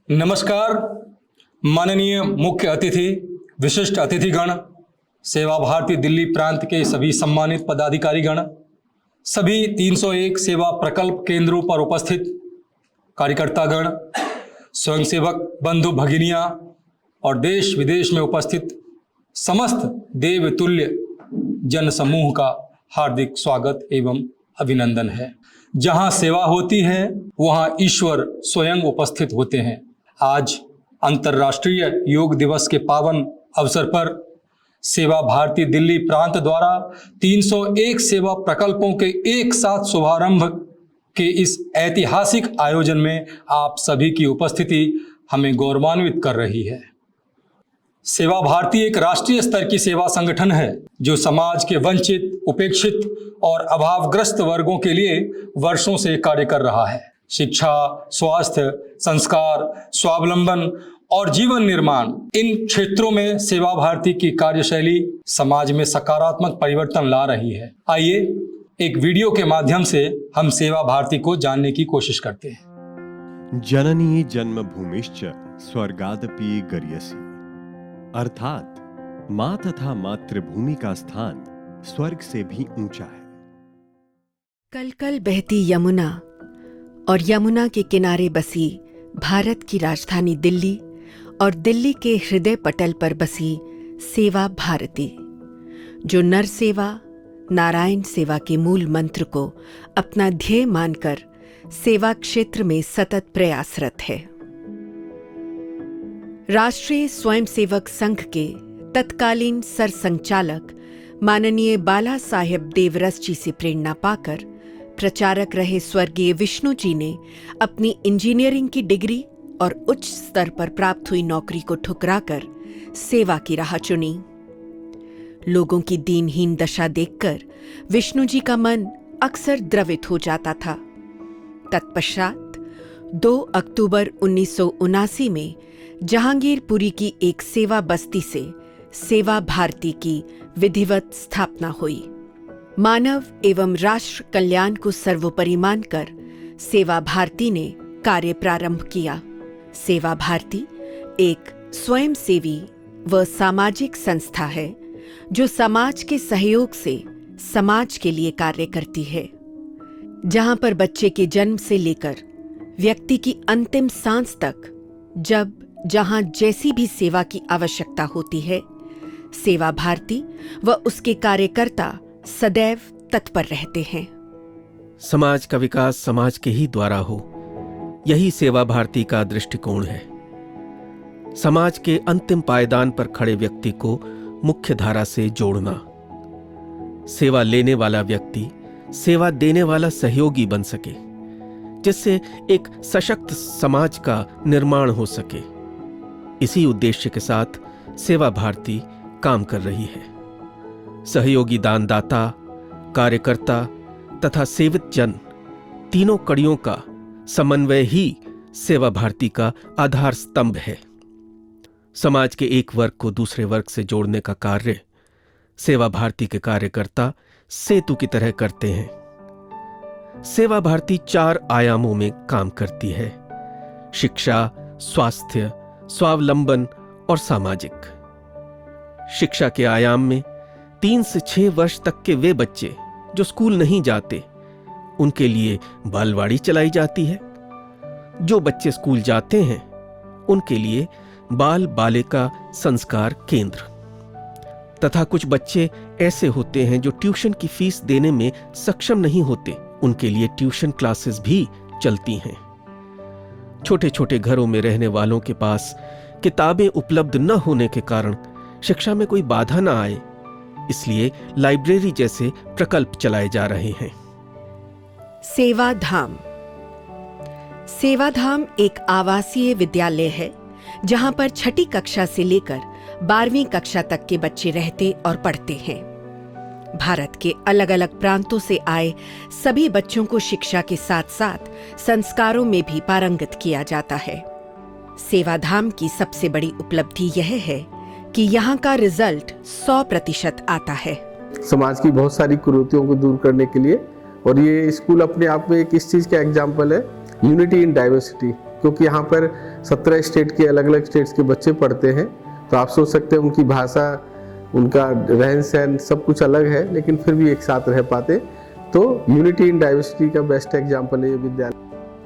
नमस्कार माननीय मुख्य अतिथि, विशिष्ट अतिथिगण, सेवा भारती दिल्ली प्रांत के सभी सम्मानित पदाधिकारीगण, सभी 301 सेवा प्रकल्प केंद्रों पर उपस्थित कार्यकर्तागण, स्वयंसेवक बंधु भगिनियां और देश विदेश में उपस्थित समस्त देवतुल्य जन समूह का हार्दिक स्वागत एवं अभिनंदन है। जहां सेवा होती है वहां ईश्वर स्वयं उपस्थित होते हैं। आज अंतर्राष्ट्रीय योग दिवस के पावन अवसर पर सेवा भारती दिल्ली प्रांत द्वारा 301 सेवा प्रकल्पों के एक साथ शुभारंभ के इस ऐतिहासिक आयोजन में आप सभी की उपस्थिति हमें गौरवान्वित कर रही है। सेवा भारती एक राष्ट्रीय स्तर की सेवा संगठन है जो समाज के वंचित, उपेक्षित और अभावग्रस्त वर्गों के लिए वर्षों से कार्य कर रहा है। शिक्षा, स्वास्थ्य, संस्कार, स्वावलंबन और जीवन निर्माण, इन क्षेत्रों में सेवा भारती की कार्यशैली समाज में सकारात्मक परिवर्तन ला रही है। आइए एक वीडियो के माध्यम से हम सेवा भारती को जानने की कोशिश करते हैं। जननी जन्मभूमिश्च स्वर्गादपि गरीयसी, अर्थात मां तथा मातृभूमि का स्थान स्वर्ग से भी ऊंचा है। कल कल बहती यमुना और यमुना के किनारे बसी भारत की राजधानी दिल्ली और दिल्ली के हृदय पटल पर बसी सेवा भारती, जो नर सेवा, नारायण सेवा के मूल मंत्र को अपना ध्येय मानकर सेवा क्षेत्र में सतत प्रयासरत है। राष्ट्रीय स्वयंसेवक संघ के तत्कालीन सरसंघचालक माननीय बाला साहेब देवरस जी से प्रेरणा पाकर प्रचारक रहे स्वर्गीय विष्णु जी ने अपनी इंजीनियरिंग की डिग्री और उच्च स्तर पर प्राप्त हुई नौकरी को ठुकराकर सेवा की राह चुनी। लोगों की दीनहीन दशा देखकर विष्णु जी का मन अक्सर द्रवित हो जाता था। तत्पश्चात 2 अक्टूबर 1979 में जहांगीरपुरी की एक सेवा बस्ती से सेवा भारती की विधिवत स्थापना हुई। मानव एवं राष्ट्र कल्याण को सर्वोपरि मानकर सेवा भारती ने कार्य प्रारंभ किया। सेवा भारती एक स्वयंसेवी व सामाजिक संस्था है जो समाज के सहयोग से समाज के लिए कार्य करती है। जहां पर बच्चे के जन्म से लेकर व्यक्ति की अंतिम सांस तक जहां जैसी भी सेवा की आवश्यकता होती है, सेवा भारती व उसके कार्यकर्ता सदैव तत्पर रहते हैं। समाज का विकास समाज के ही द्वारा हो, यही सेवा भारती का दृष्टिकोण है। समाज के अंतिम पायदान पर खड़े व्यक्ति को मुख्य धारा से जोड़ना, सेवा लेने वाला व्यक्ति सेवा देने वाला सहयोगी बन सके, जिससे एक सशक्त समाज का निर्माण हो सके। इसी उद्देश्य के साथ सेवा भारती काम कर रही है। सहयोगी दानदाता, कार्यकर्ता तथा सेवित जन, तीनों कड़ियों का समन्वय ही सेवा भारती का आधार स्तंभ है। समाज के एक वर्ग को दूसरे वर्ग से जोड़ने का कार्य सेवा भारती के कार्यकर्ता सेतु की तरह करते हैं। सेवा भारती 4 आयामों में काम करती है: शिक्षा, स्वास्थ्य, स्वावलंबन और सामाजिक। शिक्षा के आयाम में 3 से 6 वर्ष तक के वे बच्चे जो स्कूल नहीं जाते, उनके लिए बालवाड़ी चलाई जाती है। जो बच्चे स्कूल जाते हैं उनके लिए बाल बालिका संस्कार केंद्र, तथा कुछ बच्चे ऐसे होते हैं जो ट्यूशन की फीस देने में सक्षम नहीं होते, उनके लिए ट्यूशन क्लासेस भी चलती हैं। छोटे छोटे घरों में रहने वालों के पास किताबें उपलब्ध न होने के कारण शिक्षा में कोई बाधा न आए, इसलिए लाइब्रेरी जैसे प्रकल्प चलाए जा रहे हैं। सेवाधाम। सेवाधाम एक आवासीय विद्यालय है जहां पर 6ठी कक्षा से लेकर 12वीं कक्षा तक के बच्चे रहते और पढ़ते हैं। भारत के अलग अलग प्रांतों से आए सभी बच्चों को शिक्षा के साथ साथ संस्कारों में भी पारंगत किया जाता है। सेवाधाम की सबसे बड़ी उपलब्धि यह है कि यहाँ का रिजल्ट 100% आता है। समाज की बहुत सारी कुरीतियों को दूर करने के लिए, और ये स्कूल अपने आप में एक इस चीज़ का एग्जाम्पल है, यूनिटी इन डाइवर्सिटी, क्योंकि यहाँ पर 17 स्टेट के अलग अलग स्टेट्स के बच्चे पढ़ते हैं। तो आप सोच सकते हैं उनकी भाषा, उनका रहन सहन सब कुछ अलग है, लेकिन फिर भी एक साथ रह पाते। तो यूनिटी इन डाइवर्सिटी का बेस्ट एग्जाम्पल है ये विद्यालय।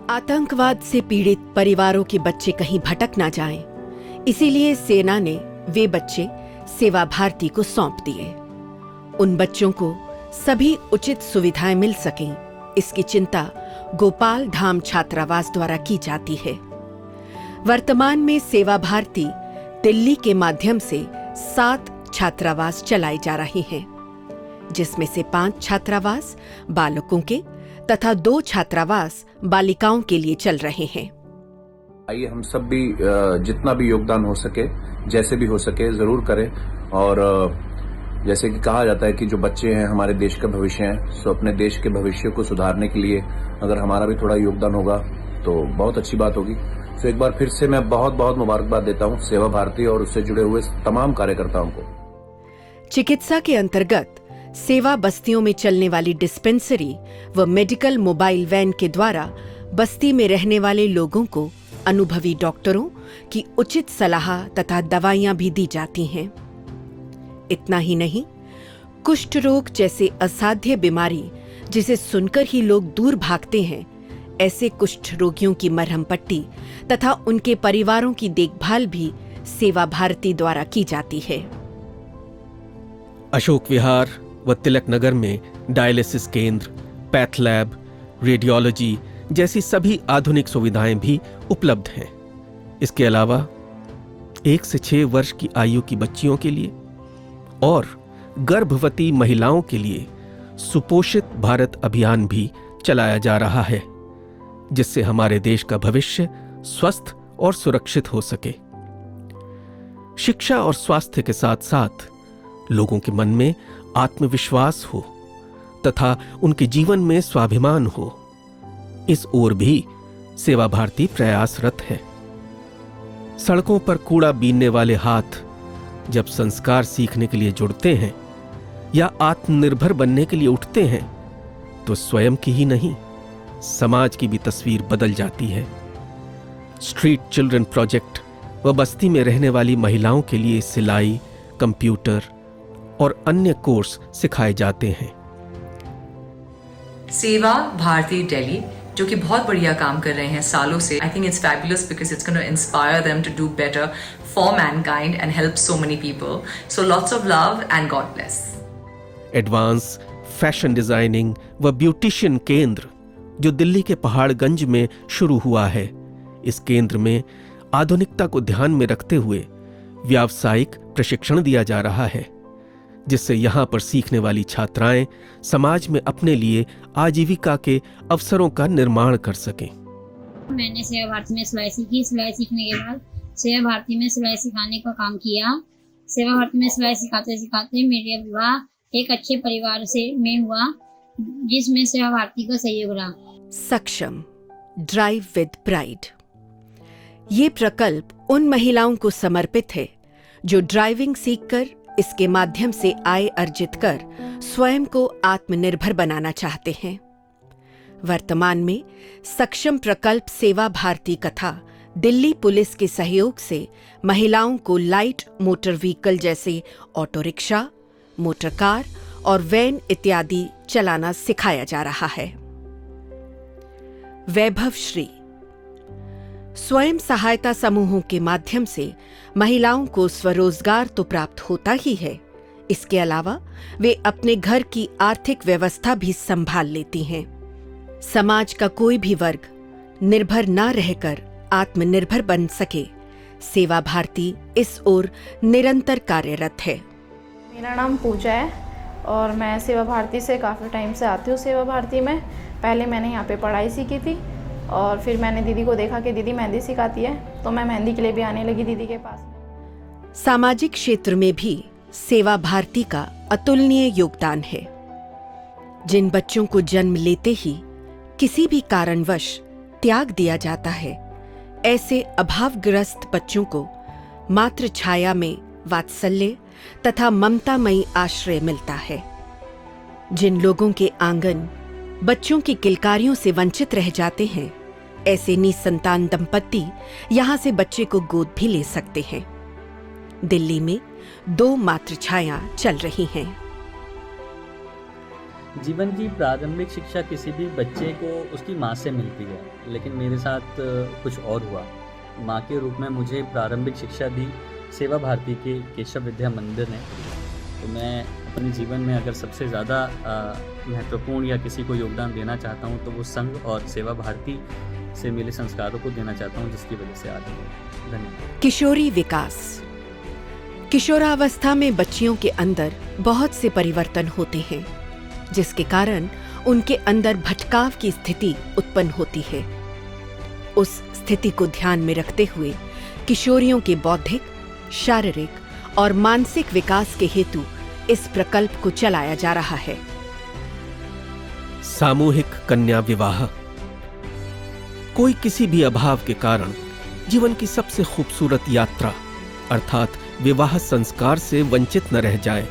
आतंकवाद से पीड़ित परिवारों के बच्चे कहीं भटक ना जाएं, इसीलिए सेना ने वे बच्चे सेवा भारती को सौंप दिए। उन बच्चों को सभी उचित सुविधाएं मिल सकें, इसकी चिंता गोपाल धाम छात्रावास द्वारा की जाती है। वर्तमान में सेवा भारती दिल्ली के माध्यम से 7 छात्रावास चलाए जा रहे हैं, जिसमें से 5 छात्रावास बालकों के तथा 2 छात्रावास बालिकाओं के लिए चल रहे हैं। आइए हम सब भी जितना भी योगदान हो सके, जैसे भी हो सके जरूर करें। और जैसे कि कहा जाता है कि जो बच्चे हैं हमारे देश का भविष्य हैं, सो अपने देश के भविष्य को सुधारने के लिए अगर हमारा भी थोड़ा योगदान होगा तो बहुत अच्छी बात होगी। सो एक बार फिर से मैं बहुत बहुत मुबारकबाद देता हूं सेवा भारती और उससे जुड़े हुए तमाम कार्यकर्ताओं को। चिकित्सा के अंतर्गत सेवा बस्तियों में चलने वाली डिस्पेंसरी व मेडिकल मोबाइल वैन के द्वारा बस्ती में रहने वाले लोगों को अनुभवी डॉक्टरों की उचित सलाह तथा दवाइयां भी दी जाती हैं। इतना ही नहीं, कुष्ठ रोग जैसे असाध्य बीमारी जिसे सुनकर ही लोग दूर भागते हैं, ऐसे कुष्ठ रोगियों की मरहम पट्टी तथा उनके परिवारों की देखभाल भी सेवा भारती द्वारा की जाती है। अशोक विहार व तिलक नगर में डायलिसिस केंद्र, पैथ लैब, रेडियोलॉजी जैसी सभी आधुनिक सुविधाएं भी उपलब्ध हैं। इसके अलावा 1 से 6 वर्ष की आयु की बच्चियों के लिए और गर्भवती महिलाओं के लिए सुपोषित भारत अभियान भी चलाया जा रहा है, जिससे हमारे देश का भविष्य स्वस्थ और सुरक्षित हो सके। शिक्षा और स्वास्थ्य के साथ साथ लोगों के मन में आत्मविश्वास हो तथा उनके जीवन में स्वाभिमान हो, इस ओर भी सेवा भारती प्रयासरत है। सड़कों पर कूड़ा बीनने वाले हाथ जब संस्कार सीखने के लिए जुड़ते हैं या आत्मनिर्भर बनने के लिए उठते हैं, तो स्वयं की ही नहीं, समाज की भी तस्वीर बदल जाती है। स्ट्रीट चिल्ड्रन प्रोजेक्ट व बस्ती में रहने वाली महिलाओं के लिए सिलाई, कंप्यूटर और अन्य कोर्स सिखाए जाते हैं। सेवा भारती दिल्ली जो कि बहुत बढ़िया काम कर रहे हैं सालों से। I think it's fabulous because it's gonna inspire them to do better for mankind and help so many people. So lots of love and God bless. Advance fashion designing व ब्यूटिशियन केंद्र जो दिल्ली के पहाड़गंज में शुरू हुआ है, इस केंद्र में आधुनिकता को ध्यान में रखते हुए व्यावसायिक प्रशिक्षण दिया जा रहा है, जिससे यहां पर सीखने वाली छात्राएं समाज में अपने लिए आजीविका के अवसरों का निर्माण कर सकें। मैंने सेवा भारती में सिलाई सीखी। सिलाई सीखने के बाद सेवा भारती में सिलाई सिखाने का काम किया। सेवा भारती में सिलाई सिखाते सिखाते मेरा विवाह एक अच्छे परिवार से में हुआ, जिसमें सेवा भारती का सहयोग रहा। सक्षम ड्राइव विद प्राइड, ये प्रकल्प उन महिलाओं को समर्पित है जो ड्राइविंग सीखकर इसके माध्यम से आय अर्जित कर स्वयं को आत्मनिर्भर बनाना चाहते हैं। वर्तमान में सक्षम प्रकल्प सेवा भारती तथा दिल्ली पुलिस के सहयोग से महिलाओं को लाइट मोटर व्हीकल जैसे ऑटो रिक्शा, मोटर कार और वैन इत्यादि चलाना सिखाया जा रहा है। वैभव श्री स्वयं सहायता समूहों के माध्यम से महिलाओं को स्वरोजगार तो प्राप्त होता ही है, इसके अलावा वे अपने घर की आर्थिक व्यवस्था भी संभाल लेती हैं। समाज का कोई भी वर्ग निर्भर न रहकर आत्मनिर्भर बन सके, सेवा भारती इस ओर निरंतर कार्यरत है। मेरा नाम पूजा है और मैं सेवा भारती से काफ़ी टाइम से आती हूँ। सेवा भारती में पहले मैंने यहाँ पे पढ़ाई सीखी थी और फिर मैंने दीदी को देखा कि दीदी मेहंदी सिखाती है, तो मैं मेहंदी के लिए भी आने लगी दीदी के पास। सामाजिक क्षेत्र में भी सेवा भारती का अतुलनीय योगदान है। जिन बच्चों को जन्म लेते ही किसी भी कारणवश त्याग दिया जाता है, ऐसे अभावग्रस्त बच्चों को मातृ छाया में वात्सल्य तथा ममतामयी आश्रय मिलता है। जिन लोगों के आंगन बच्चों की किलकारियों से वंचित रह जाते हैं, ऐसे निसंतान दंपत्ति यहां से बच्चे को गोद भी ले सकते हैं। दिल्ली में 2 मातृछाया चल रही हैं। जीवन की प्रारंभिक शिक्षा किसी भी बच्चे को उसकी माँ से मिलती है, लेकिन मेरे साथ कुछ और हुआ। माँ के रूप में मुझे प्रारंभिक शिक्षा दी सेवा भारती के केशव विद्या मंदिर ने। तो मैं अपने जीवन में अगर सबसे ज़्यादा महत्वपूर्ण या किसी को योगदान देना चाहता हूँ तो वो संघ और सेवा भारती से मिले संस्कारों को देना चाहता हूँ, जिसकी वजह से आगे हूँ। धन्यवाद। किशोरी विकास। किशोरावस्था में बच्चियों के अंदर बहुत से परिवर्तन होते हैं, जिसके कारण उनके अंदर भटकाव की स्थिति उत्पन्न होती है। उस स्थिति को ध्यान में रखते हुए किशोरियों के बौद्धिक, शारीरिक और मानसिक विकास के हेतु इस प्रकल्प को चलाया जा रहा है। सामूहिक कन्या विवाह। कोई किसी भी अभाव के कारण जीवन की सबसे खूबसूरत यात्रा अर्थात विवाह संस्कार से वंचित न रह जाए,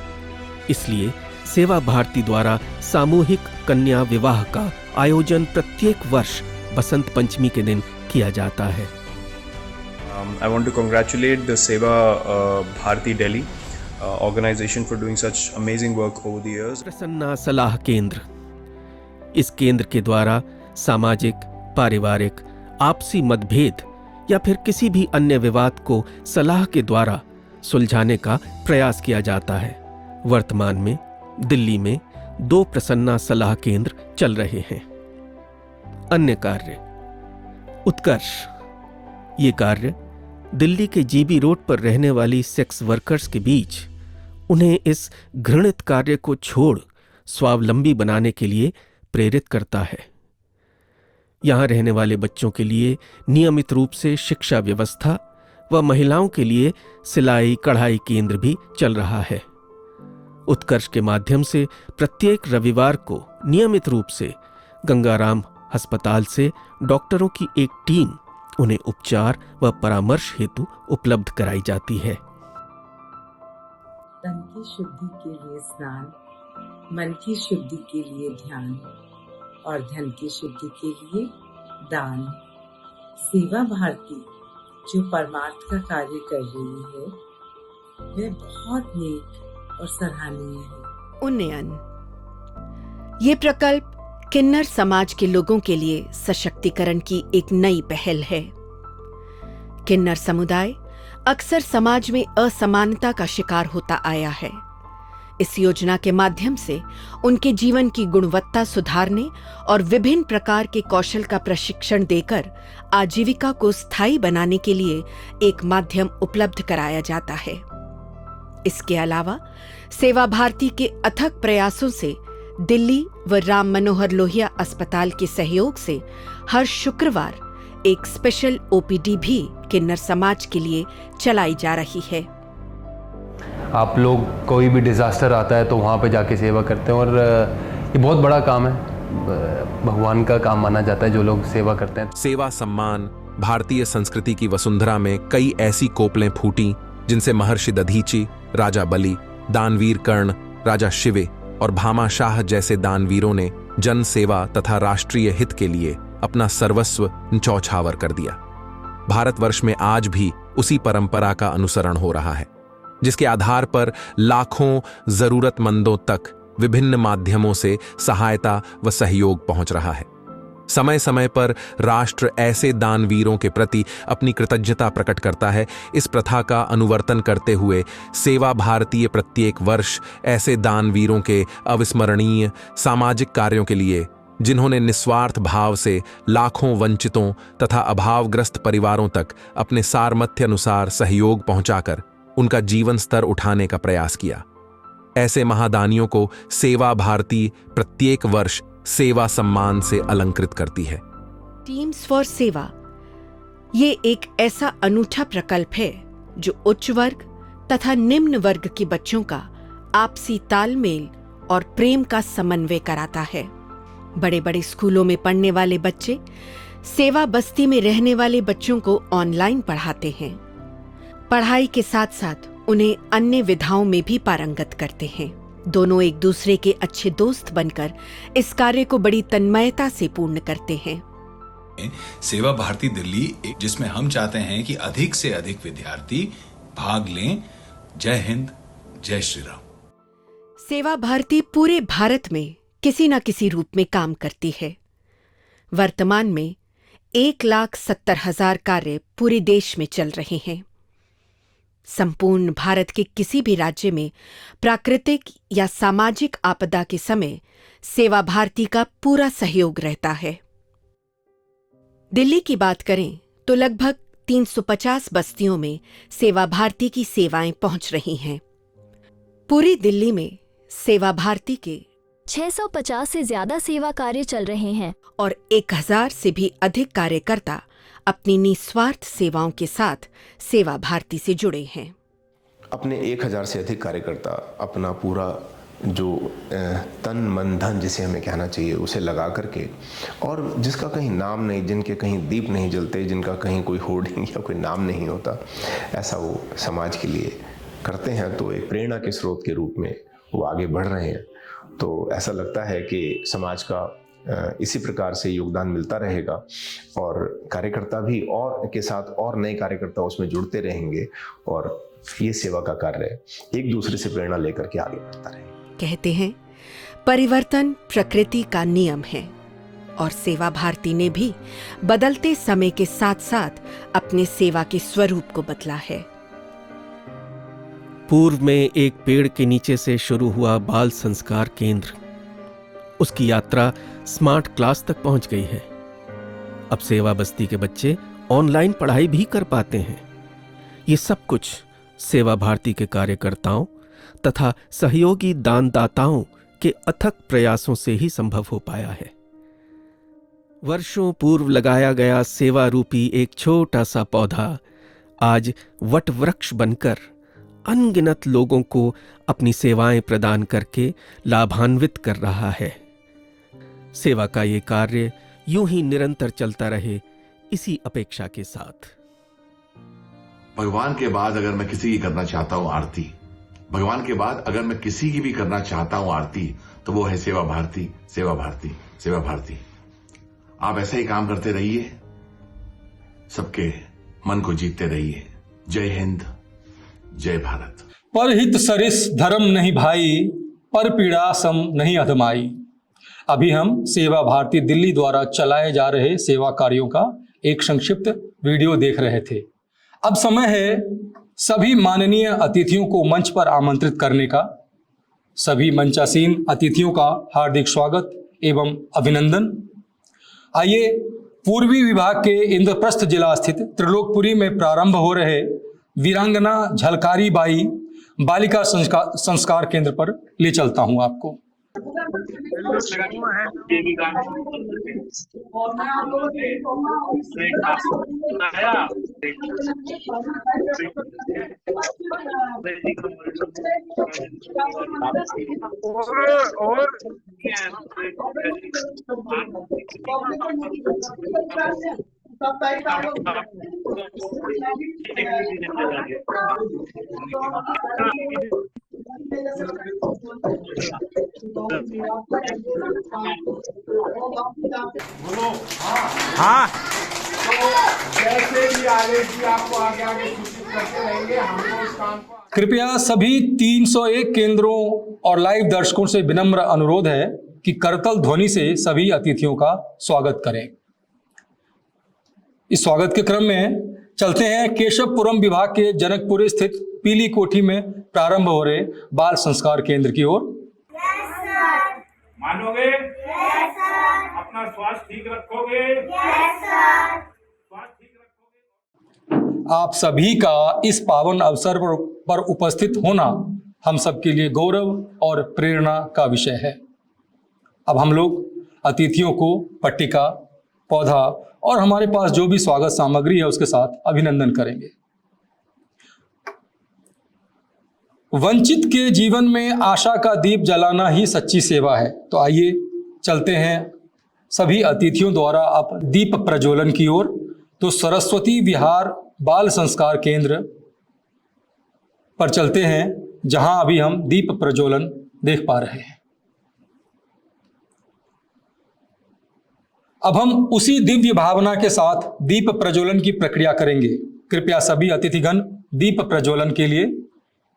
इसलिए सेवा भारती द्वारा सामूहिक कन्या विवाह का आयोजन प्रत्येक वर्ष बसंत पंचमी के दिन किया जाता है। I want to congratulate the Seva Bharati Delhi organization for doing such amazing work over the years. Prasanna सलाह केंद्र। इस केंद्र के द्वारा सामाजिक, पारिवारिक, आपसी मतभेद या फिर किसी भी अन्य विवाद को सलाह के द्वारा सुलझाने का प्रयास किया जाता है। वर्तमान में दिल्ली में 2 प्रसन्ना सलाह केंद्र चल रहे हैं। अन्य कार्य। उत्कर्ष। ये कार्य दिल्ली के जीबी रोड पर रहने वाली सेक्स वर्कर्स के बीच उन्हें इस घृणित कार्य को छोड़ स्वावलंबी बनाने के लिए प्रेरित करता है। यहां रहने वाले बच्चों के लिए नियमित रूप से शिक्षा व्यवस्था व महिलाओं के लिए सिलाई कढ़ाई केंद्र भी चल रहा है। उत्कर्ष के माध्यम से प्रत्येक रविवार को नियमित रूप से गंगाराम अस्पताल से डॉक्टरों की एक टीम उन्हें उपचार व परामर्श हेतु उपलब्ध कराई जाती है। तन की शुद्धि के लिए स्नान, मन की शुद्धि के लिए ध्यान और धन की शुद्धि के लिए दान। सेवा भारती जो परमार्थ का कार्य कर रही है वह बहुत नेक और सराहनीय है। उन्नयन। ये प्रकल्प किन्नर समाज के लोगों के लिए सशक्तिकरण की एक नई पहल है। किन्नर समुदाय अक्सर समाज में असमानता का शिकार होता आया है। इस योजना के माध्यम से उनके जीवन की गुणवत्ता सुधारने और विभिन्न प्रकार के कौशल का प्रशिक्षण देकर आजीविका को स्थायी बनाने के लिए एक माध्यम उपलब्ध कराया जाता है। इसके अलावा सेवा भारती के अथक प्रयासों से दिल्ली व राम मनोहर लोहिया अस्पताल के सहयोग से हर शुक्रवार एक स्पेशल ओपीडी भी किन्नर समाज के लिए चलाई जा रही है। आप लोग कोई भी डिज़ास्टर आता है तो वहाँ पे जाके सेवा करते हैं और ये बहुत बड़ा काम है, भगवान का काम माना जाता है जो लोग सेवा करते हैं। सेवा सम्मान भारतीय संस्कृति की वसुंधरा में कई ऐसी कोपलें फूटी जिनसे महर्षि दधीची, राजा बलि, दानवीर कर्ण, राजा शिवे और भामाशाह जैसे दानवीरों ने जन सेवा तथा राष्ट्रीय हित के लिए अपना सर्वस्व न्यौछावर कर दिया। भारतवर्ष में आज भी उसी परंपरा का अनुसरण हो रहा है, जिसके आधार पर लाखों जरूरतमंदों तक विभिन्न माध्यमों से सहायता व सहयोग पहुंच रहा है। समय समय पर राष्ट्र ऐसे दानवीरों के प्रति अपनी कृतज्ञता प्रकट करता है। इस प्रथा का अनुवर्तन करते हुए सेवा भारतीय प्रत्येक वर्ष ऐसे दानवीरों के अविस्मरणीय सामाजिक कार्यों के लिए, जिन्होंने निस्वार्थ भाव से लाखों वंचितों तथा अभावग्रस्त परिवारों तक अपने सामर्थ्य अनुसार सहयोग पहुंचाकर उनका जीवन स्तर उठाने का प्रयास किया, ऐसे महादानियों को सेवा भारती प्रत्येक वर्ष सेवा सम्मान से अलंकृत करती है। टीम्स फॉर सेवा ये एक ऐसा अनूठा प्रकल्प है जो उच्च वर्ग तथा निम्न वर्ग के बच्चों का आपसी तालमेल और प्रेम का समन्वय कराता है। बड़े बड़े स्कूलों में पढ़ने वाले बच्चे सेवा बस्ती में रहने वाले बच्चों को ऑनलाइन पढ़ाते हैं। पढ़ाई के साथ साथ उन्हें अन्य विधाओं में भी पारंगत करते हैं। दोनों एक दूसरे के अच्छे दोस्त बनकर इस कार्य को बड़ी तन्मयता से पूर्ण करते हैं। सेवा भारती दिल्ली, जिसमें हम चाहते हैं कि अधिक से अधिक विद्यार्थी भाग लें। जय हिंद, जय श्री राम। सेवा भारती पूरे भारत में किसी न किसी रूप में काम करती है। वर्तमान में 1,70,000 कार्य पूरे देश में चल रहे हैं। संपूर्ण भारत के किसी भी राज्य में प्राकृतिक या सामाजिक आपदा के समय सेवा भारती का पूरा सहयोग रहता है। दिल्ली की बात करें तो लगभग 350 बस्तियों में सेवा भारती की सेवाएं पहुंच रही हैं। पूरी दिल्ली में सेवा भारती के 650 से ज्यादा सेवा कार्य चल रहे हैं और 1000 से भी अधिक कार्यकर्ता अपनी निस्वार्थ सेवाओं के साथ सेवा भारती से जुड़े हैं। अपने 1000 से अधिक कार्यकर्ता अपना पूरा जो तन मन धन जिसे हमें कहना चाहिए उसे लगा करके, और जिसका कहीं नाम नहीं, जिनके कहीं दीप नहीं जलते, जिनका कहीं कोई होर्डिंग या कोई नाम नहीं होता, ऐसा वो समाज के लिए करते हैं। तो एक प्रेरणा के स्रोत के रूप में वो आगे बढ़ रहे हैं। तो ऐसा लगता है कि समाज का इसी प्रकार से योगदान मिलता रहेगा और कार्यकर्ता भी और के साथ और नए कार्यकर्ता उसमें जुड़ते रहेंगे और ये सेवा का कार्य एक दूसरे से प्रेरणा लेकर के आगे बढ़ता रहेगा। कहते हैं परिवर्तन प्रकृति का नियम है और सेवा भारती ने भी बदलते समय के साथ साथ अपने सेवा के स्वरूप को बदला है। पूर्व में एक पेड़ के नीचे से शुरू हुआ बाल संस्कार केंद्र, उसकी यात्रा स्मार्ट क्लास तक पहुंच गई है। अब सेवा बस्ती के बच्चे ऑनलाइन पढ़ाई भी कर पाते हैं। ये सब कुछ सेवा भारती के कार्यकर्ताओं तथा सहयोगी दानदाताओं के अथक प्रयासों से ही संभव हो पाया है। वर्षों पूर्व लगाया गया सेवा रूपी एक छोटा सा पौधा आज वट वृक्ष बनकर अनगिनत लोगों को अपनी सेवाएं प्रदान करके लाभान्वित कर रहा है। सेवा का ये कार्य यूं ही निरंतर चलता रहे, इसी अपेक्षा के साथ। भगवान के बाद अगर मैं किसी की करना चाहता हूं आरती, भगवान के बाद अगर मैं किसी की भी करना चाहता हूं आरती, तो वो है सेवा भारती, सेवा भारती, सेवा भारती। आप ऐसा ही काम करते रहिए, सबके मन को जीतते रहिए। जय हिंद, जय भारत। परहित सरिस धर्म नहीं भाई, पर पीड़ा सम नहीं अधमाई। अभी हम सेवा भारती दिल्ली द्वारा चलाए जा रहे सेवा कार्यों का एक संक्षिप्त वीडियो देख रहे थे। अब समय है सभी माननीय अतिथियों को मंच पर आमंत्रित करने का। सभी मंचासीन अतिथियों का हार्दिक स्वागत एवं अभिनंदन। आइए पूर्वी विभाग के इंद्रप्रस्थ जिला स्थित त्रिलोकपुरी में प्रारंभ हो रहे वीरांगना झलकारी बाई बालिका संस्कार केंद्र पर ले चलता हूं आपको। हाँ, जैसे भी आगे जी आपको आगे आगे सूचित करते रहेंगे, हमको इस काम को। कृपया सभी 301 केंद्रों और लाइव दर्शकों से विनम्र अनुरोध है कि करतल ध्वनि से सभी अतिथियों का स्वागत करें। इस स्वागत के क्रम में चलते हैं केशवपुरम विभाग के जनकपुर स्थित पीली कोठी में प्रारंभ हो रहे बाल संस्कार केंद्र की ओर। मानोगे? अपना स्वास्थ्य ठीक रखोगे? आप सभी का इस पावन अवसर पर उपस्थित होना हम सबके लिए गौरव और प्रेरणा का विषय है। अब हम लोग अतिथियों को पट्टिका, पौधा और हमारे पास जो भी स्वागत सामग्री है उसके साथ अभिनंदन करेंगे। वंचित के जीवन में आशा का दीप जलाना ही सच्ची सेवा है। तो आइए चलते हैं सभी अतिथियों द्वारा अब दीप प्रज्वलन की ओर। तो सरस्वती विहार बाल संस्कार केंद्र पर चलते हैं, जहां अभी हम दीप प्रज्वलन देख पा रहे हैं। अब हम उसी दिव्य भावना के साथ दीप प्रज्वलन की प्रक्रिया करेंगे। कृपया सभी अतिथिगण दीप प्रज्वलन के लिए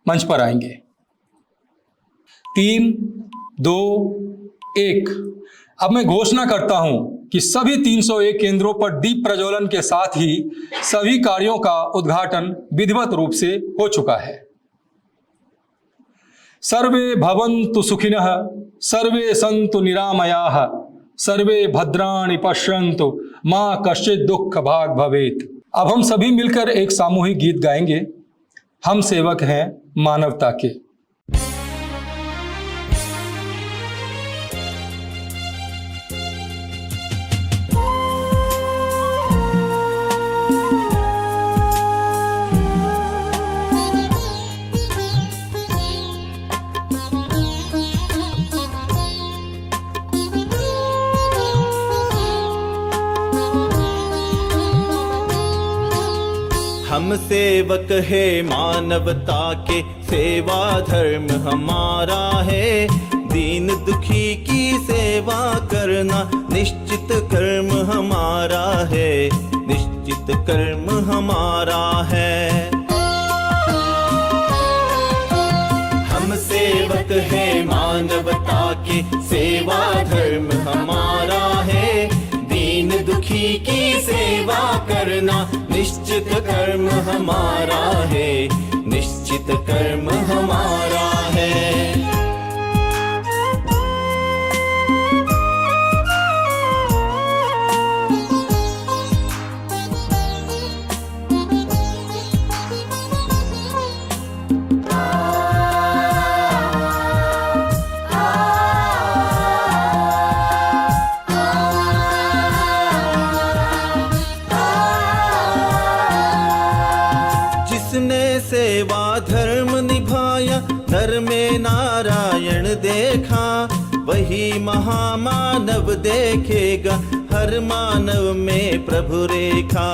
मंच पर आएंगे। 3, 2, 1। अब मैं घोषणा करता हूं कि सभी 301 केंद्रों पर दीप प्रज्वलन के साथ ही सभी कार्यों का उद्घाटन विधिवत रूप से हो चुका है। सर्वे भवन्तु सुखिनः, सर्वे सन्तु निरामयाः, सर्वे भद्राणि पश्यन्तु, मां कश्चित् दुःख भाग् भवेत्। अब हम सभी मिलकर एक सामूहिक गीत गाएंगे। हम सेवक हैं मानवता के। हम सेवक है मानवता के, सेवा धर्म हमारा है। दीन दुखी की सेवा करना निश्चित कर्म हमारा है, निश्चित कर्म हमारा है। हम सेवक है मानवता के, सेवा धर्म हमारा है। दीन दुखी की सेवा करना निश्चित कर्म हमारा है, निश्चित कर्म हमारा है। सेवा धर्म निभाया, नर में नारायण देखा, वही महामानव देखेगा हर मानव में प्रभु रेखा।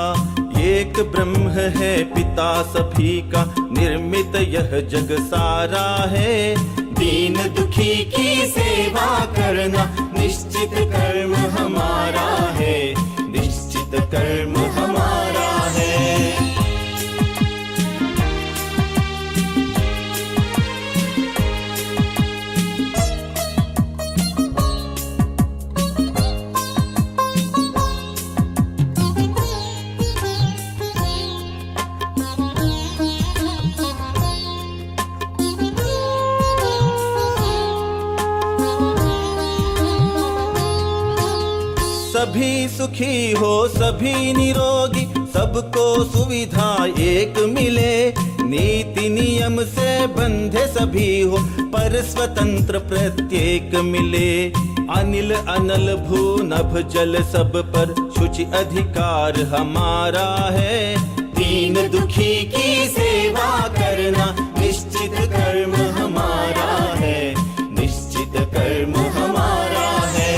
एक ब्रह्म है पिता सभी का, निर्मित यह जग सारा है। दीन दुखी की सेवा करना निश्चित कर्म हमारा है, निश्चित कर्म हमारा है। सभी सुखी हो सभी निरोगी, सबको सुविधा एक मिले। नीति नियम से बंधे सभी हो, पर स्वतंत्र प्रत्येक मिले। अनिल अनल भू नभ जल सब पर शुचि अधिकार हमारा है। दीन दुखी की सेवा करना निश्चित कर्म हमारा है, निश्चित कर्म हमारा है।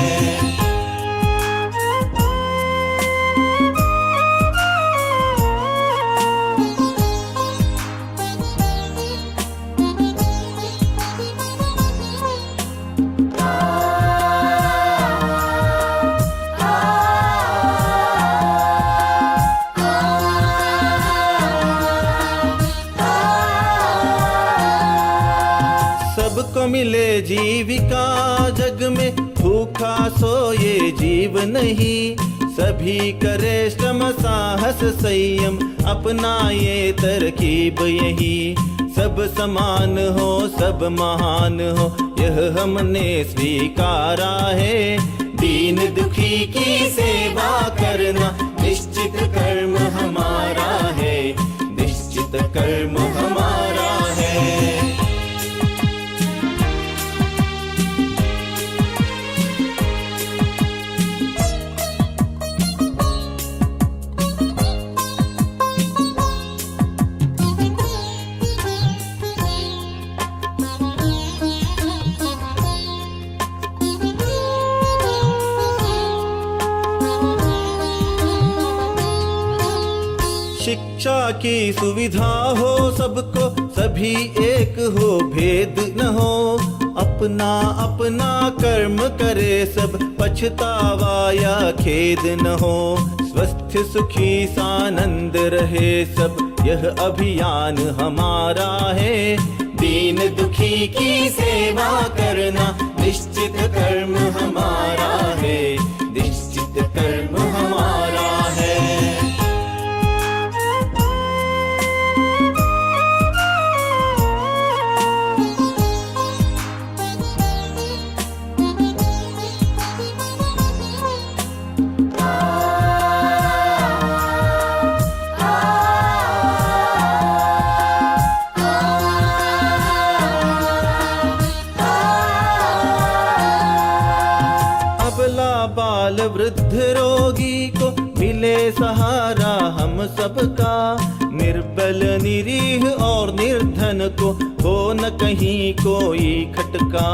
सबको मिले जीविका जग में, भूखा सोए जीव नहीं। सभी करे श्रम साहस संयम, अपनाए तरकीब यही। सब समान हो सब महान हो, यह हमने स्वीकारा है। दीन दुखी की सेवा करना निश्चित कर्म हमारा है, निश्चित कर्म हमारा है। शिक्षा की सुविधा हो सबको, सभी एक हो भेद न हो। अपना अपना कर्म करे सब, पछतावा या खेद न हो। स्वस्थ सुखी सानंद रहे सब, यह अभियान हमारा है। दीन दुखी की सेवा करना निश्चित कर्म हमारा है, निश्चित कर्म हमारा है। बाल वृद्ध रोगी को मिले सहारा हम सबका, निर्बल निरीह और निर्धन को हो न कहीं कोई खटका।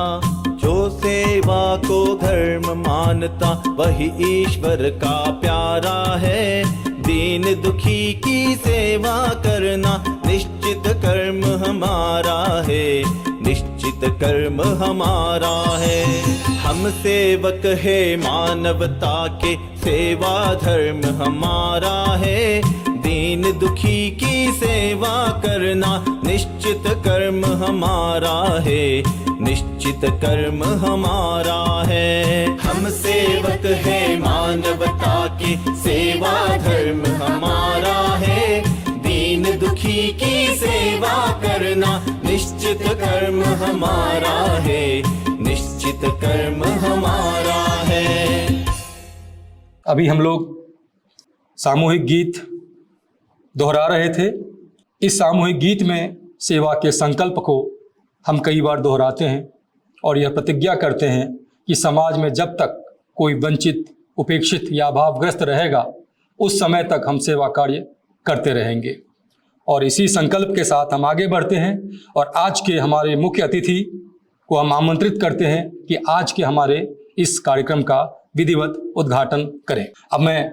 जो सेवा को धर्म मानता वही ईश्वर का प्यारा है। दीन दुखी की सेवा करना निश्चित कर्म हमारा है, निश्चित कर्म हमारा है। हम सेवक है मानवता के, सेवा धर्म हमारा है। दीन दुखी की सेवा करना निश्चित कर्म हमारा है, निश्चित कर्म हमारा है। हम सेवक है मानवता के, सेवा धर्म हमारा है। दीन दुखी की सेवा करना निश्चित कर्म हमारा है, निश्चित कर्म हमारा है। अभी हम लोग सामूहिक गीत दोहरा रहे थे। इस सामूहिक गीत में सेवा के संकल्प को हम कई बार दोहराते हैं और यह प्रतिज्ञा करते हैं कि समाज में जब तक कोई वंचित, उपेक्षित या अभावग्रस्त रहेगा उस समय तक हम सेवा कार्य करते रहेंगे। और इसी संकल्प के साथ हम आगे बढ़ते हैं और आज के हमारे मुख्य अतिथि को हम आमंत्रित करते हैं कि आज के हमारे इस कार्यक्रम का विधिवत उद्घाटन करें। अब मैं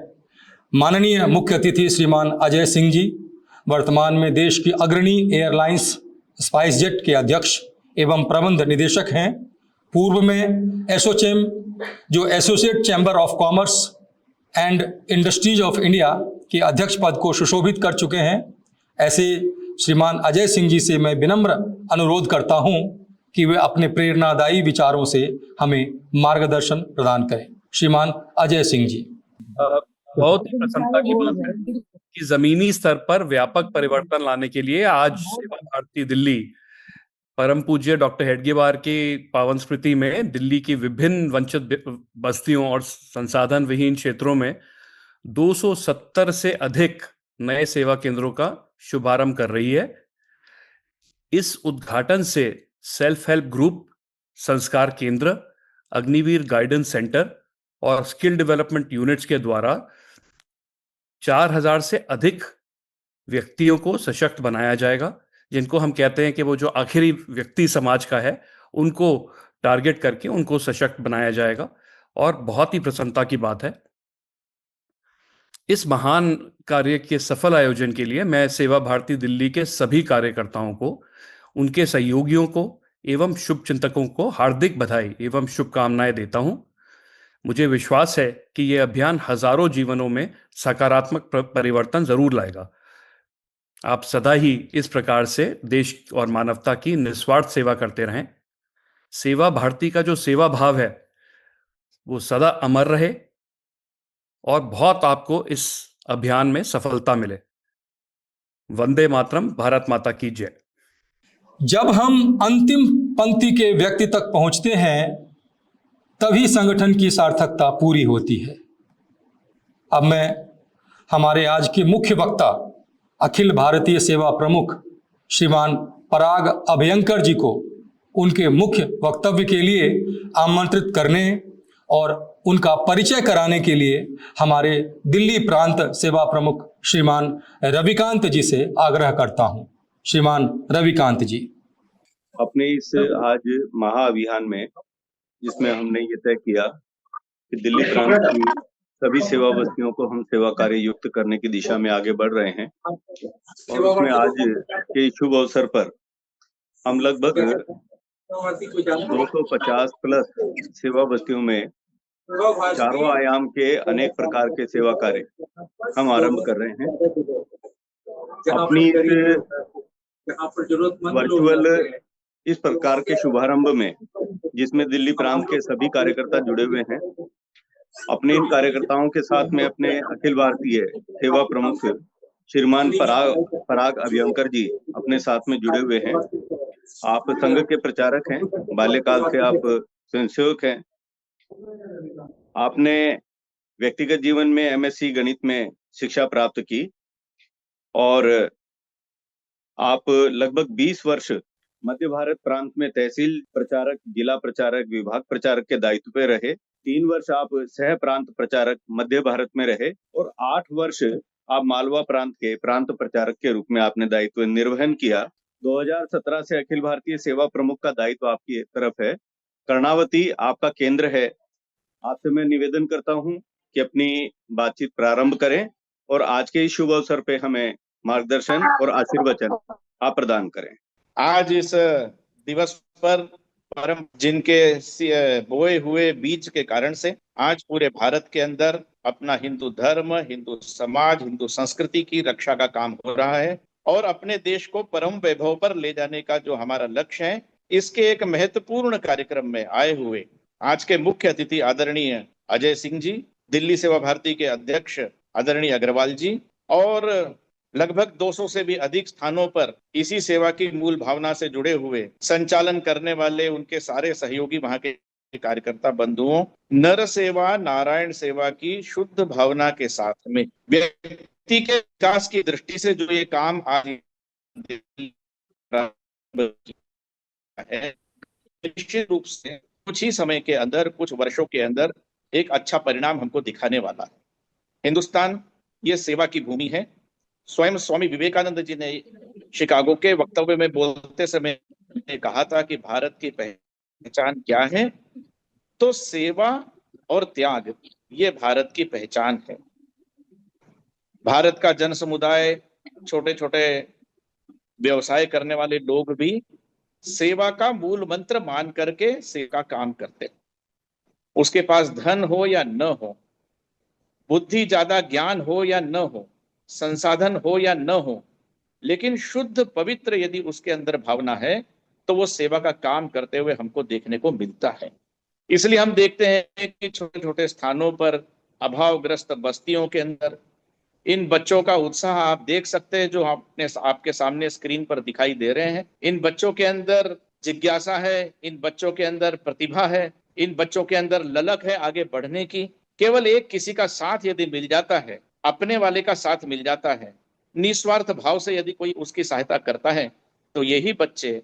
माननीय मुख्य अतिथि श्रीमान अजय सिंह जी, वर्तमान में देश की अग्रणी एयरलाइंस स्पाइस जेट के अध्यक्ष एवं प्रबंध निदेशक हैं। पूर्व में एसोचेम जो associate chamber of commerce and industries of India के अध्यक्ष पद को सुशोभित कर चुके हैं। ऐसे श्रीमान अजय सिंह जी से मैं विनम्र अनुरोध करता हूं कि वे अपने प्रेरणादायी विचारों से हमें मार्गदर्शन प्रदान करें। श्रीमान अजय सिंह जी। बहुत ही प्रसन्नता की बात है कि जमीनी स्तर पर व्यापक परिवर्तन लाने के लिए आज सेवा भारती दिल्ली परम पूज्य डॉक्टर हेडगेवार की पावन स्मृति में दिल्ली की विभिन्न वंचित बस्तियों और संसाधन विहीन क्षेत्रों में 270 से अधिक नए सेवा केंद्रों का शुभारंभ कर रही है। इस उद्घाटन से सेल्फ हेल्प ग्रुप, संस्कार केंद्र, अग्निवीर गाइडेंस सेंटर और स्किल डेवलपमेंट यूनिट्स के द्वारा 4000 से अधिक व्यक्तियों को सशक्त बनाया जाएगा, जिनको हम कहते हैं कि वो जो आखिरी व्यक्ति समाज का है उनको टारगेट करके उनको सशक्त बनाया जाएगा। और बहुत ही प्रसन्नता की बात है, इस महान कार्य के सफल आयोजन के लिए मैं सेवा भारती दिल्ली के सभी कार्यकर्ताओं को, उनके सहयोगियों को एवं शुभचिंतकों को हार्दिक बधाई एवं शुभकामनाएं देता हूं। मुझे विश्वास है कि यह अभियान हजारों जीवनों में सकारात्मक परिवर्तन जरूर लाएगा। आप सदा ही इस प्रकार से देश और मानवता की निस्वार्थ सेवा करते रहें। सेवा भारती का जो सेवा भाव है वो सदा अमर रहे और बहुत आपको इस अभियान में सफलता मिले। वंदे मातरम। भारत माता की जय। जब हम अंतिम पंक्ति के व्यक्ति तक पहुंचते हैं तभी संगठन की सार्थकता पूरी होती है। अब मैं हमारे आज के मुख्य वक्ता अखिल भारतीय सेवा प्रमुख श्रीमान पराग अभयंकर जी को उनके मुख्य वक्तव्य के लिए आमंत्रित करने और उनका परिचय कराने के लिए हमारे दिल्ली प्रांत सेवा प्रमुख श्रीमान रविकांत जी से आग्रह करता हूं। श्रीमान रविकांत जी। अपने इस आज महाअभियान में जिसमें हमने ये तय किया कि दिल्ली प्रांत की सभी सेवा बस्तियों को हम सेवा कार्य युक्त करने की दिशा में आगे बढ़ रहे हैं और उसमें आज के शुभ अवसर पर हम लगभग 250 प्लस सेवा बस्तियों में चारों आयाम के अनेक प्रकार के सेवा कार्य हम आरंभ कर रहे हैं। अपनी वर्चुअल इस प्रकार के शुभारंभ में, जिसमें दिल्ली प्रांत के सभी कार्यकर्ता जुड़े हुए हैं, अपने इन कार्यकर्ताओं के साथ में अपने अखिल भारतीय सेवा प्रमुख श्रीमान पराग अभ्यंकर जी अपने साथ में जुड़े हुए हैं। आप संघ के प्रचारक हैं, बाल्यकाल से आप स्वयंसेवक हैं। आपने व्यक्तिगत जीवन में एमएससी गणित में शिक्षा प्राप्त की और आप लगभग 20 वर्ष मध्य भारत प्रांत में तहसील प्रचारक, जिला प्रचारक, विभाग प्रचारक के दायित्व पे रहे। 3 वर्ष आप सह प्रांत प्रचारक मध्य भारत में रहे और 8 वर्ष आप मालवा प्रांत के प्रांत प्रचारक के रूप में आपने दायित्व निर्वहन किया। 2017 से अखिल भारतीय सेवा प्रमुख का दायित्व आपकी तरफ है। कर्णावती आपका केंद्र है। आपसे मैं निवेदन करता हूं कि अपनी बातचीत प्रारंभ करें और आज के इस शुभ अवसर पे हमें मार्गदर्शन और आशीर्वचन आप प्रदान करें। आज इस दिवस पर जिनके बोए हुए बीज के कारण से आज पूरे भारत के अंदर अपना हिंदू धर्म, हिंदू समाज, हिंदू संस्कृति की रक्षा का काम हो रहा है और अपने देश को परम वैभव पर ले जाने का जो हमारा लक्ष्य है, इसके एक महत्वपूर्ण कार्यक्रम में आए हुए आज के मुख्य अतिथि आदरणीय अजय सिंह जी, दिल्ली सेवा भारती के अध्यक्ष आदरणीय अग्रवाल जी और लगभग 200 से भी अधिक स्थानों पर इसी सेवा की मूल भावना से जुड़े हुए संचालन करने वाले उनके सारे सहयोगी वहां के कार्यकर्ता बंधुओं, नर सेवा नारायण सेवा की शुद्ध भावना के साथ में व्यक्ति के विकास की दृष्टि से जो ये काम आज है, निश्चित रूप से कुछ ही समय के अंदर, कुछ वर्षों के अंदर एक अच्छा परिणाम हमको दिखाने वाला है। हिंदुस्तान ये सेवा की भूमि है। स्वयं स्वामी विवेकानंद जी ने शिकागो के वक्तव्य में बोलते समय कहा था कि भारत की पहचान क्या है, तो सेवा और त्याग ये भारत की पहचान है। भारत का जन समुदाय, छोटे छोटे व्यवसाय करने वाले लोग भी सेवा का मूल मंत्र मान करके सेवा का काम करते। उसके पास धन हो या न हो, बुद्धि ज्यादा, ज्ञान हो या न हो, संसाधन हो या न हो, लेकिन शुद्ध पवित्र यदि उसके अंदर भावना है तो वो सेवा का काम करते हुए हमको देखने को मिलता है। इसलिए हम देखते हैं कि छोटे छोटे स्थानों पर, अभावग्रस्त बस्तियों के अंदर इन बच्चों का उत्साह आप देख सकते हैं, जो आपके सामने स्क्रीन पर दिखाई दे रहे हैं। इन बच्चों के अंदर जिज्ञासा है, इन बच्चों के अंदर प्रतिभा है, इन बच्चों के अंदर ललक है आगे बढ़ने की। केवल एक किसी का साथ यदि मिल जाता है, अपने वाले का साथ मिल जाता है, निस्वार्थ भाव से यदि कोई उसकी सहायता करता है, तो यही बच्चे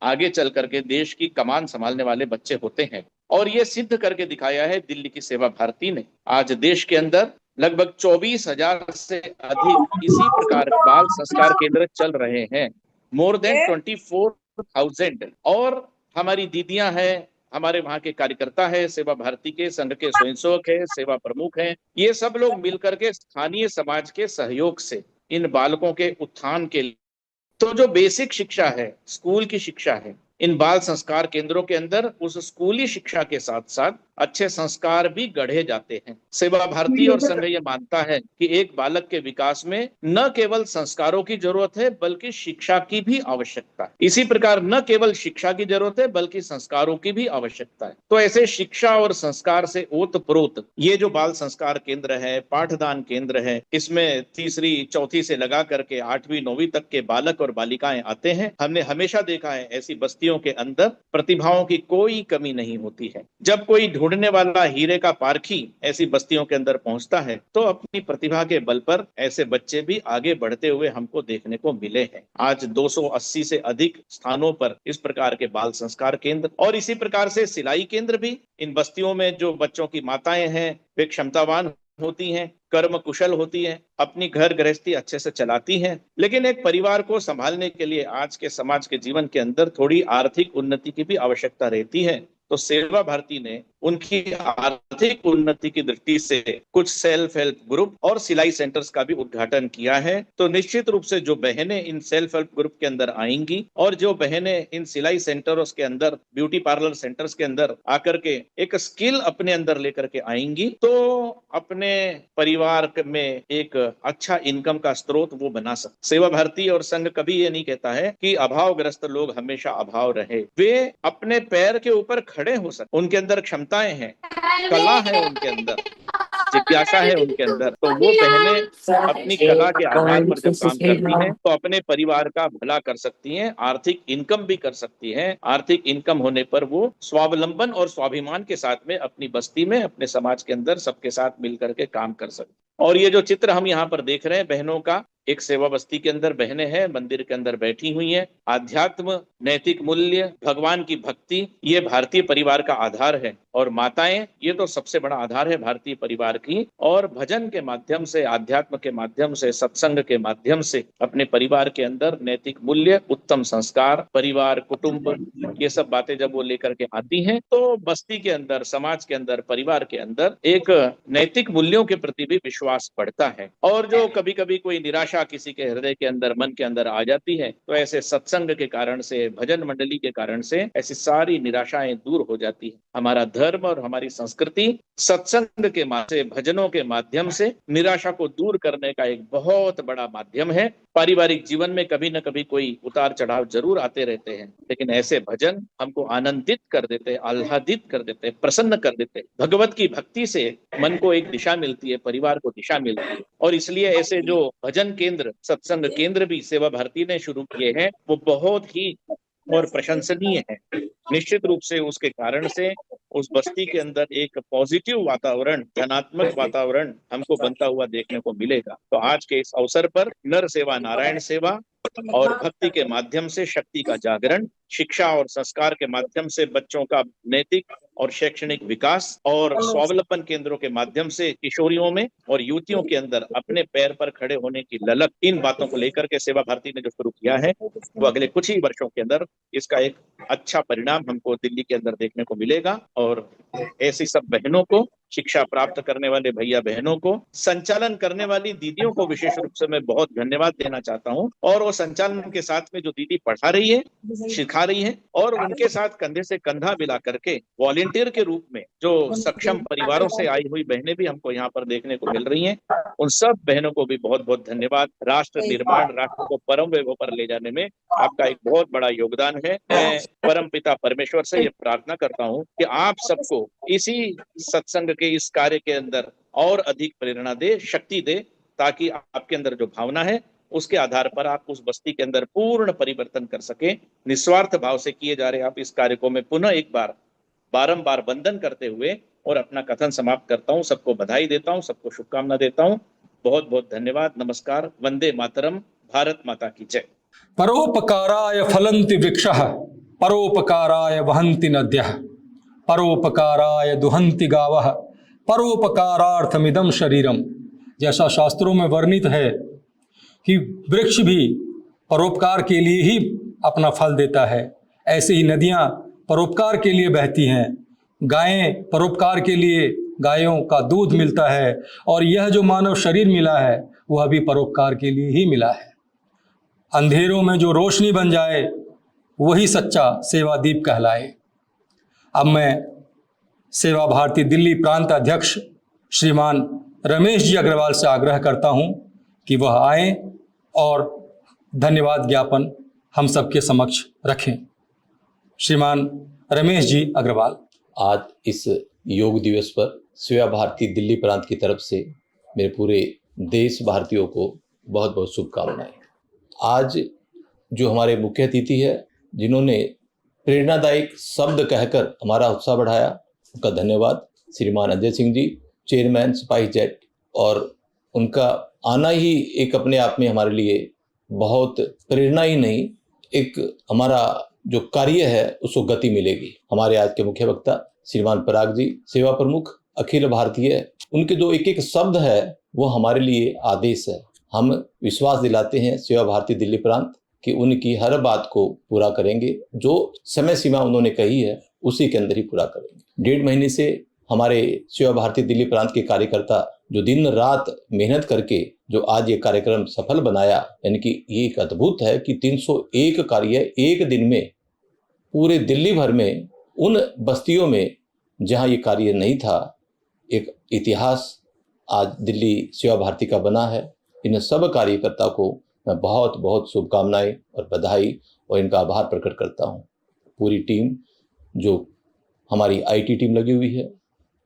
आगे चल करके देश की कमान संभालने वाले बच्चे होते हैं। और ये सिद्ध करके दिखाया है दिल्ली की सेवा भारती ने। आज देश के अंदर लगभग 24,000 से अधिक इसी प्रकार बाल संस्कार केंद्र चल रहे हैं, मोर देन 24,000। और हमारी दीदियां हैं, हमारे वहां के कार्यकर्ता है, सेवा भारती के संघ के स्वयंसेवक है, सेवा प्रमुख हैं, ये सब लोग मिलकर के स्थानीय समाज के सहयोग से इन बालकों के उत्थान के लिए, तो जो बेसिक शिक्षा है, स्कूल की शिक्षा है, इन बाल संस्कार केंद्रों के अंदर उस स्कूली शिक्षा के साथ साथ अच्छे संस्कार भी गढ़े जाते हैं। सेवा भारती और संघ ये मानता है कि एक बालक के विकास में न केवल संस्कारों की जरूरत है बल्कि शिक्षा की भी आवश्यकता है। इसी प्रकार न केवल शिक्षा की जरूरत है बल्कि संस्कारों की भी आवश्यकता है। तो ऐसे शिक्षा और संस्कार से ओतप्रोत ये जो बाल संस्कार केंद्र है, पाठदान केंद्र है, इसमें तीसरी चौथी से लगा करके 8वीं 9वीं तक के बालक और बालिकाएं आते हैं। हमने हमेशा देखा है ऐसी बस्तियों के अंदर प्रतिभाओं की कोई कमी नहीं होती है। जब कोई ढूंढने वाला हीरे का पारखी ऐसी बस्तियों के अंदर पहुंचता है तो अपनी प्रतिभा के बल पर ऐसे बच्चे भी आगे बढ़ते हुए हमको देखने को मिले हैं। आज 280 से अधिक स्थानों पर इस प्रकार के बाल संस्कार केंद्र और इसी प्रकार से सिलाई केंद्र भी इन बस्तियों में जो बच्चों की माताएं हैं वे क्षमतावान होती हैं, कर्म कुशल होती हैं, अपनी घर गृहस्थी अच्छे से चलाती हैं, लेकिन एक परिवार को संभालने के लिए आज के समाज के जीवन के अंदर थोड़ी आर्थिक उन्नति की भी आवश्यकता रहती है। तो सेवा भारती ने उनकी आर्थिक उन्नति की दृष्टि से कुछ सेल्फ हेल्प ग्रुप और सिलाई सेंटर्स का भी उद्घाटन किया है। तो निश्चित रूप से जो बहनें इन सेल्फ हेल्प ग्रुप के अंदर आएंगी और जो बहनें इन सिलाई सेंटर्स के अंदर, ब्यूटी पार्लर सेंटर्स के अंदर आकर के एक स्किल अपने अंदर लेकर के आएंगी, तो अपने परिवार में एक अच्छा इनकम का स्रोत वो बना सकते। सेवा भारती और संघ कभी ये नहीं कहता है कि अभावग्रस्त लोग हमेशा अभाव रहे। वे अपने पैर के ऊपर खड़े हो सकते, उनके अंदर क्षमताएं हैं, कला है उनके अंदर, जिज्ञासा है उनके अंदर, तो वो बहनें अपनी कला के आधार पर जब काम करती हैं तो अपने परिवार का भला कर सकती हैं, आर्थिक इनकम भी कर सकती हैं। आर्थिक इनकम होने पर वो स्वावलंबन और स्वाभिमान के साथ में अपनी बस्ती में, अपने समाज के अंदर सबके साथ मिलकर के काम कर सकती। और ये जो चित्र हम यहाँ पर देख रहे हैं बहनों का, एक सेवा बस्ती के अंदर बहनें हैं, मंदिर के अंदर बैठी हुई हैं। आध्यात्म, नैतिक मूल्य, भगवान की भक्ति, ये भारतीय परिवार का आधार है। और माताएं, ये तो सबसे बड़ा आधार है भारतीय परिवार की। और भजन के माध्यम से, आध्यात्म के माध्यम से, सत्संग के माध्यम से अपने परिवार के अंदर नैतिक मूल्य, उत्तम संस्कार, परिवार, कुटुंब, ये सब बातें जब वो लेकर के आती हैं तो बस्ती के अंदर, समाज के अंदर, परिवार के अंदर एक नैतिक मूल्यों के प्रति भी विश्वास बढ़ता है। और जो कभी कभी कोई निराशा किसी के हृदय के अंदर, मन के अंदर आ जाती है, तो ऐसे सत्संग के कारण से, भजन मंडली के कारण से ऐसी सारी निराशाएं दूर हो जाती है। हमारा धर्म और हमारी संस्कृति सत्संग के माध्यम से, भजनों के माध्यम से निराशा को दूर करने का एक बहुत बड़ा माध्यम है। पारिवारिक जीवन में कभी न कभी कोई उतार चढ़ाव जरूर आते रहते हैं, लेकिन ऐसे भजन हमको आनंदित कर देते, आह्लादित कर देते, प्रसन्न कर देते। भगवत की भक्ति से मन को एक दिशा मिलती है, परिवार को दिशा मिलती है। और इसलिए ऐसे जो भजन केंद्र, सत्संग केंद्र भी सेवा भारती ने शुरू किए हैं, वो बहुत ही और प्रशंसनीय है। निश्चित रूप से उसके कारण से उस बस्ती के अंदर एक पॉजिटिव वातावरण, धनात्मक वातावरण हमको बनता हुआ देखने को मिलेगा। तो आज के इस अवसर पर नर सेवा, नारायण सेवा और भक्ति के माध्यम से शक्ति का जागरण, शिक्षा और संस्कार के माध्यम से बच्चों का नैतिक और शैक्षणिक विकास, और स्वावलंबन केंद्रों के माध्यम से किशोरियों में और युवतियों के अंदर अपने पैर पर खड़े होने की ललक, इन बातों को लेकर के सेवा भारती ने जो शुरू किया है, वो अगले कुछ ही वर्षों के अंदर इसका एक अच्छा परिणाम हमको दिल्ली के अंदर देखने को मिलेगा। और ऐसी सब बहनों को, शिक्षा प्राप्त करने वाले भैया बहनों को, संचालन करने वाली दीदियों को विशेष रूप से मैं बहुत धन्यवाद देना चाहता हूँ। और वो संचालन के साथ में जो दीदी पढ़ा रही है, सिखा रही है, और उनके साथ कंधे से कंधा मिला करके वॉलेंटियर के रूप में जो सक्षम परिवारों से आई हुई बहनें भी हमको यहाँ पर देखने को मिल रही हैं, उन सब बहनों को भी बहुत बहुत धन्यवाद। राष्ट्र निर्माण, राष्ट्र को परम वैभव पर ले जाने में आपका एक बहुत बड़ा योगदान है। मैं परम पिता परमेश्वर से ये प्रार्थना करता हूँ कि आप सबको इसी सत्संग के इस कार्य के अंदर और अधिक प्रेरणा दे, शक्ति दे, ताकि आपके अंदर जो भावना है उसके आधार पर आप उस बस्ती के अंदर पूर्ण परिवर्तन कर सके। निस्वार्थ भाव से किए जा रहे आप इस कार्य को मैं पुनः एक बार बारंबार वंदन करते हुए और अपना कथन समाप्त करता हूँ। सबको बधाई देता हूँ, सबको शुभकामना देता हूँ। बहुत बहुत धन्यवाद। नमस्कार। वंदे मातरम। भारत माता की जय। परोपकाराय फलन्ति वृक्षः, परोपकाराय वहन्ति नद्यः, परोपकाराय दुहन्ति गावः, परोपकारार्थमिदं शरीरम। जैसा शास्त्रों में वर्णित है कि वृक्ष भी परोपकार के लिए ही अपना फल देता है, ऐसे ही नदियाँ परोपकार के लिए बहती हैं, गायें परोपकार के लिए गायों का दूध मिलता है, और यह जो मानव शरीर मिला है वह भी परोपकार के लिए ही मिला है। अंधेरों में जो रोशनी बन जाए वही सच्चा सेवा दीप कहलाए। अब मैं सेवा भारती दिल्ली प्रांत अध्यक्ष श्रीमान रमेश जी अग्रवाल से आग्रह करता हूं कि वह आएं और धन्यवाद ज्ञापन हम सबके समक्ष रखें। श्रीमान रमेश जी अग्रवाल। आज इस योग दिवस पर सेवा भारती दिल्ली प्रांत की तरफ से मेरे पूरे देश भारतीयों को बहुत बहुत शुभकामनाएं। आज जो हमारे मुख्य अतिथि है, जिन्होंने प्रेरणादायक शब्द कहकर हमारा उत्साह बढ़ाया, उनका धन्यवाद। श्रीमान अजय सिंह जी, चेयरमैन सिपाही जेट, और उनका आना ही एक अपने आप में हमारे लिए बहुत प्रेरणा ही नहीं, एक हमारा जो कार्य है उसको गति मिलेगी। हमारे आज के मुख्य वक्ता श्रीमान पराग जी, सेवा प्रमुख अखिल भारतीय, उनके जो एक एक शब्द है वो हमारे लिए आदेश है। हम विश्वास दिलाते हैं सेवा भारती दिल्ली प्रांत कि उनकी हर बात को पूरा करेंगे। जो समय सीमा उन्होंने कही है उसी के अंदर ही पूरा करेंगे। 1.5 महीने से हमारे सेवा भारती दिल्ली प्रांत के कार्यकर्ता जो दिन रात मेहनत करके जो आज ये कार्यक्रम सफल बनाया, यानी कि ये एक अद्भुत है कि 301 कार्य एक दिन में पूरे दिल्ली भर में उन बस्तियों में जहां ये कार्य नहीं था, एक इतिहास आज दिल्ली सेवा भारती का बना है। इन सब कार्यकर्ता को मैं बहुत बहुत शुभकामनाएं और बधाई और इनका आभार प्रकट करता हूं। पूरी टीम, जो हमारी आईटी टीम लगी हुई है,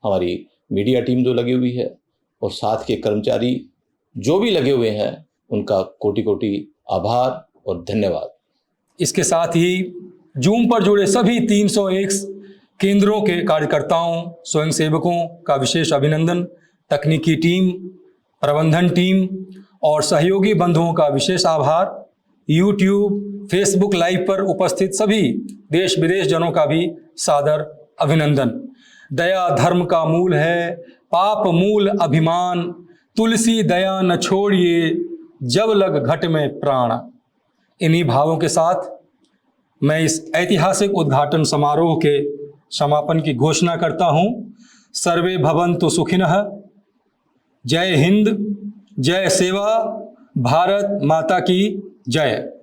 हमारी मीडिया टीम जो लगी हुई है, और साथ के कर्मचारी जो भी लगे हुए हैं, उनका कोटि कोटि आभार और धन्यवाद। इसके साथ ही जूम पर जुड़े सभी 301 केंद्रों के कार्यकर्ताओं, स्वयंसेवकों का विशेष अभिनंदन, तकनीकी टीम, प्रबंधन टीम और सहयोगी बंधुओं का विशेष आभार, यूट्यूब, फेसबुक लाइव पर उपस्थित सभी देश विदेश जनों का भी सादर अभिनंदन। दया धर्म का मूल है, पाप मूल अभिमान, तुलसी दया न छोड़िए, जब लग घट में प्राण। इन्हीं भावों के साथ मैं इस ऐतिहासिक उद्घाटन समारोह के समापन की घोषणा करता हूं। सर्वे भवन्तु सुखिनः। जय हिंद, जय सेवा, भारत माता की जय।